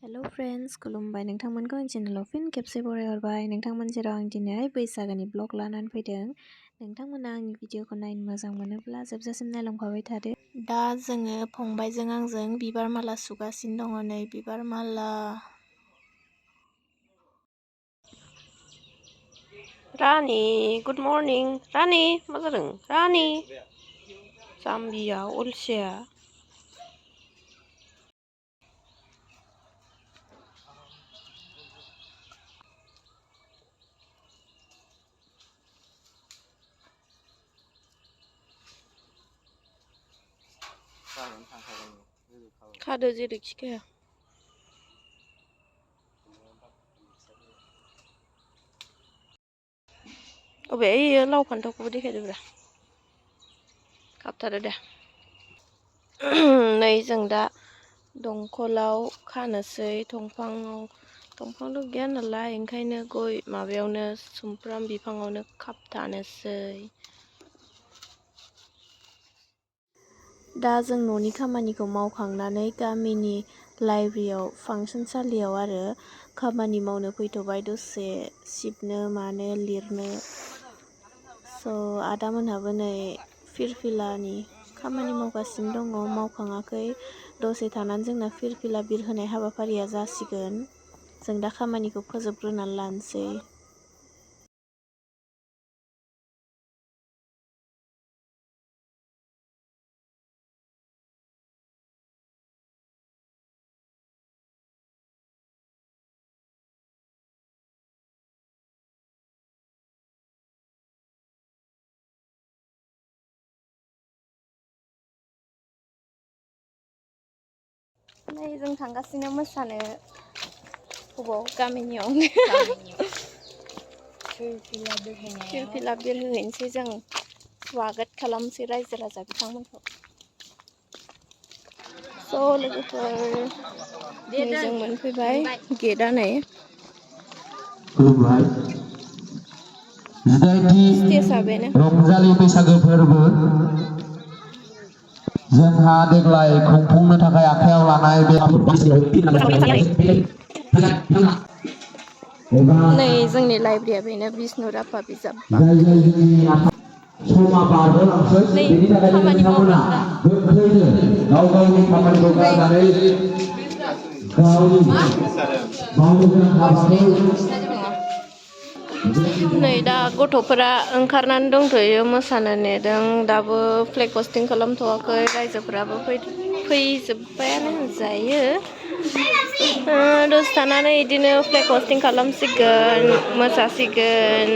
Hello friends खुलुमबाय नोंथांमोनखौ आंनि चेनेलाव फिन खेबसे बरायहरबाय नोंथांमोन जेराव आं दिनैहाय बैसागोनि ब्लग लानानै फैदों नोंथांमोना आंनि भिडिअखौ नायनो मोजां मोनोब्ला जोबजासिम नायलांफाबाय थादो। दा जोङो फंबायजों आंजों बिबार माला सुगासिनो दङ। नै बिबार माला रानि गुड मर्निं रानि मा जादों रानि जाम्बिया अलसिया खादो जेरैखि खाया अबे लाव फान्थावखौबो देखायदोब्रा खाबथारो दे। नै जों दा दंखलाव खानोसै दंफांथ' गैया नालाय ओंखायनो गय माबायावनो सुमफ्राम बिफाङावनो खाबथानोसै। दा जों न'नि खामानिखौ मावखांनानै गामिनि लाइब्रेरियाव फांसनसालियाव आरो खामानि मावनो फैथ'बाय दसे सिबनो मानो लिरनो। आदामोनहाबो नै फिरफिलानि खामानि मावगासिनो दङ मावखाङाखै दसे थानानै जोंना फिरफिला बिरहोनाय हाबाफारिया जासिगोन। जों दा खामानिखौ फोजोबग्रोनानै लानोसै। नै जों थांगासिनो मोसानो बबाव गामिनियाव फिरफिला बिरहोहैनोसै जों स्वागत खालामसै रायजो राजा बिथांमोनखौ। लोगोफोर जों मोनफैबाय गेटआ नै स्टेजआ बेनो रंजालि बैसागो फोरबो जोंहा देग्लाय खुंफुंनो थाखाय आखायाव लानाय बे नै जोंनि लाइब्रेरिया बेनो बिष्णु राभा बिजाब समा बारग'लांसै बेनि थाखायनो नोंथांमोना गोख्रैनो गाव गावनि खामानिखौ गारनानै गावनि मावनो गोनां हाबाखौ नै दा गथ'फोरा ओंखारनानै दंथ'यो मोसानो नेदों दाबो फ्लेग हस्टिं खालामथ'वाखै रायजोफोराबो फैजोब्बायानो होनजायो। दसे थानानै बिदिनो फ्लेग हस्टिं खालामसिगोन मोसासिगोन।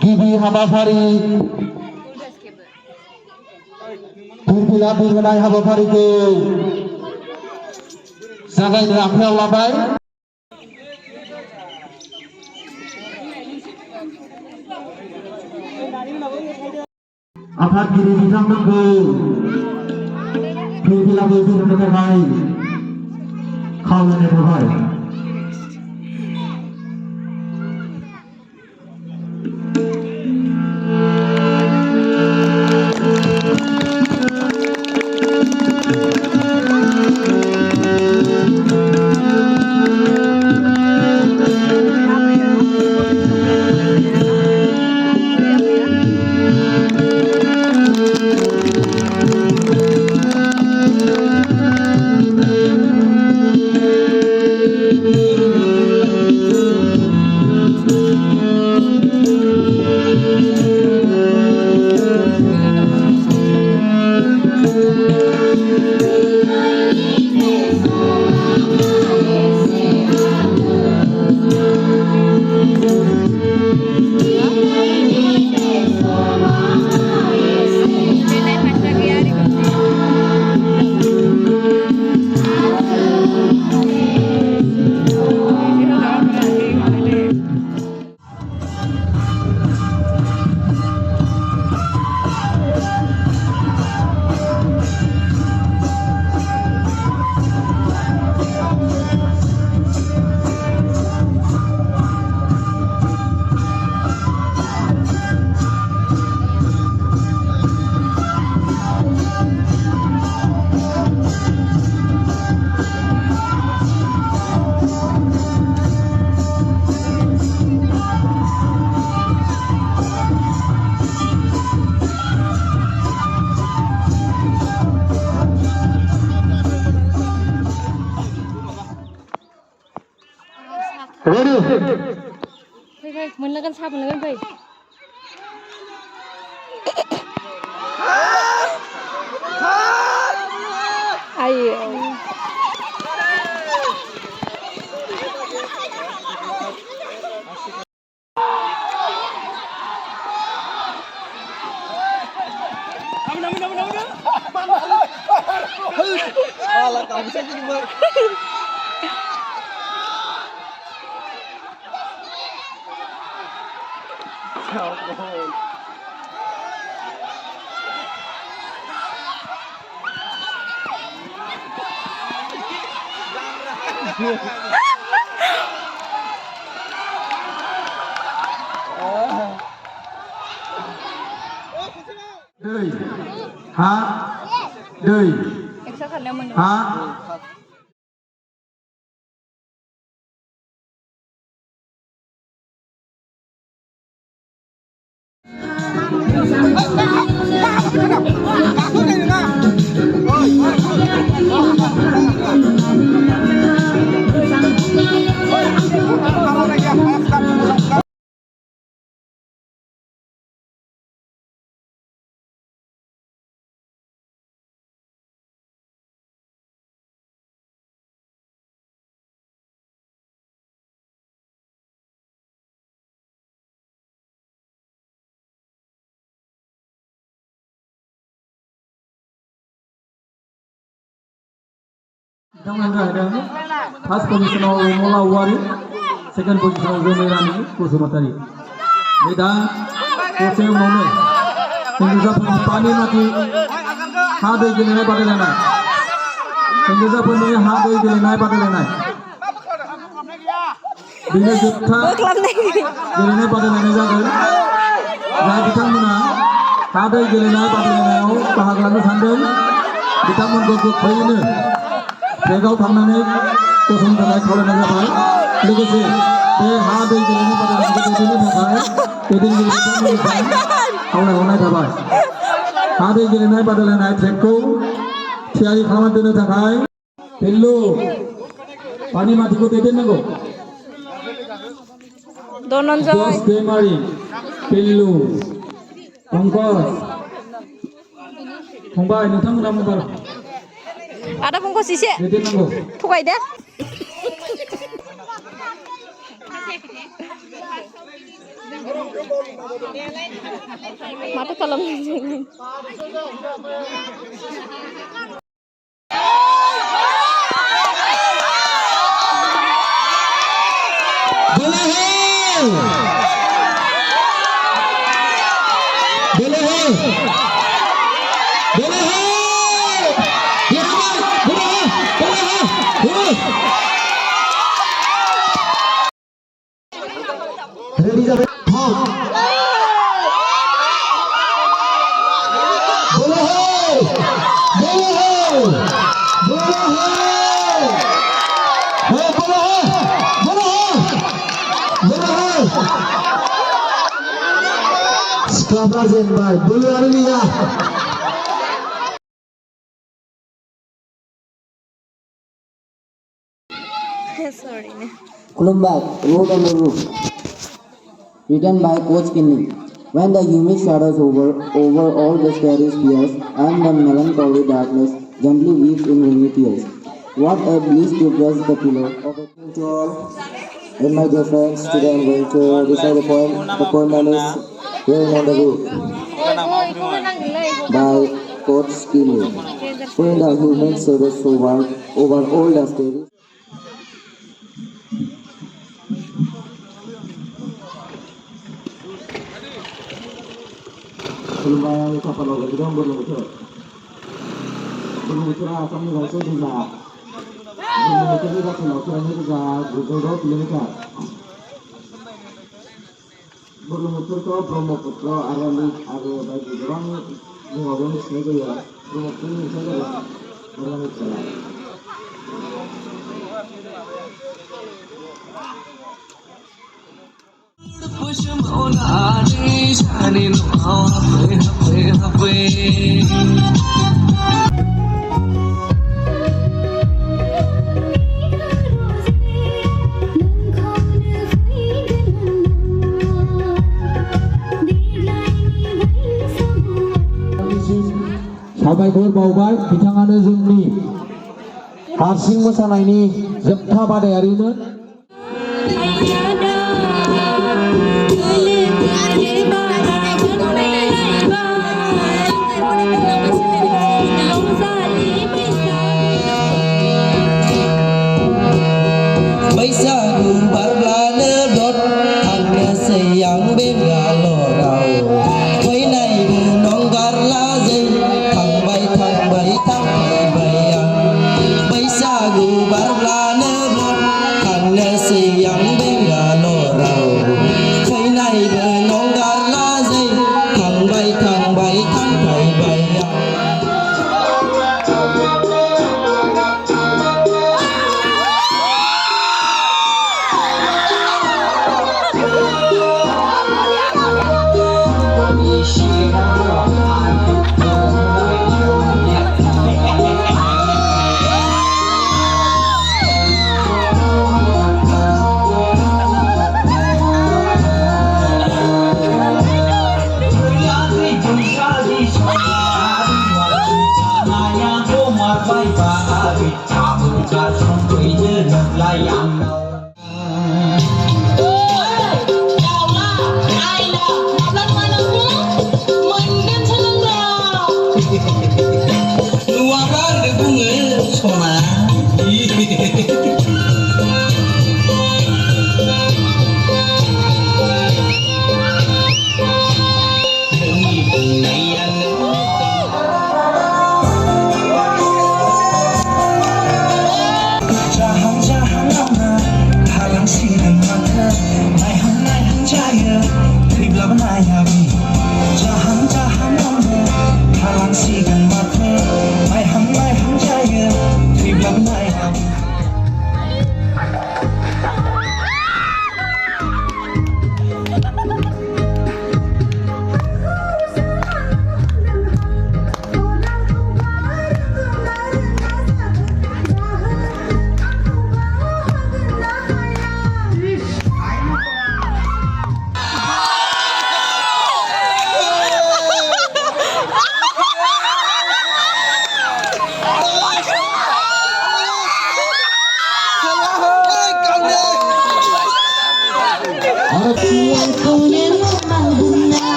गिबि हाबाफारि फिरफिला बिरहोनाय हाबाफारिखौ जागायनो आखायाव लाबाय। आफादगिरि बिथांमोनखौ फिरफिलाखौ बिरहोनो थाखाय खावलायनाय थाबाय। Ready? Fây mình là con sao mình là con Fây. Ai Đời. Hả? Đời. em sẽ thành em mình. Hả? Jangan ada first position Mola Wari, second position Zomerani Kusumatari. Meda Kose Mono. Indonesia punya pani mati hade gilene pada lena. Indonesia punya hade gilene pada lena. Bila jutta gilene pada lena jaga. Jai kita mana hade gilene pada lena. Bahagian sandal kita mengguguk bayi Regal थांनानै गसंनो थाखाय खावलायनाय जाबाय लोगोसे बे हा दै गेलेनाय बादायलायनायखौ दैदेननो थाखाय दैदेनगिरिफोरनिफ्राय खावलायहरनाय थाबाय हा दै गेलेनाय बादायलायनाय ट्रेकखौ थियारि खालामना दोननो थाखाय पिल्लु पानि माथिखौ दैदेननांगौ Dononjoy. दैमारि पिल्लु पंकज फंबाय नोंथांमोना mobile Ada bungkus isi. दैदेननांगौ Pukul ide. Mata kalau Ready jabe ha bolo ho bolo ho bolo ho ho bolo ho bolo ho bolo ho Skabra Zenbai bolo Arlia sorry. Kulumbai, Road on the Roof. Written by Coach Kinney. When the humid shadows over all the scary fears, and the melancholy darkness gently weeps in rainy tears. What a bliss to brush the pillow of a to all. And my dear friends, today I'm going to recite a poem. The poem name is Rain on the Roof by Coach Kinney. When the humid shadows over all the scary Kulumbai kapal laut kita berluncur. Berluncur asam ni rasa juga. Berluncur ni rasa laut ni juga. Berluncur kilometer. Berluncur ke Brahmaputra Arali bagi orang mengawal saja ya. Brahmaputra ni saja ya. Berluncur. Push 'em all out, shining all halfway. साबायखर बावबाय बिथाङानो जोंनि हारसिं मोसानायनि जोबथा बादायारिमोन बैसागु बारब्लानो रथ थांनोसै आं बे गालराव फैनायबो नंगारला जै थांबाय थांफैबाय आं बैसागु बारब्लानो रथ थांनोसै आं बे गालराव फैनायबो नंगारला जै थांबाय थांफैबाय आं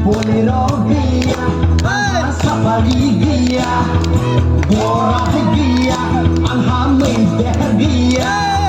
Bolero dia, safari dia, borah dia, alhamdulillah dia.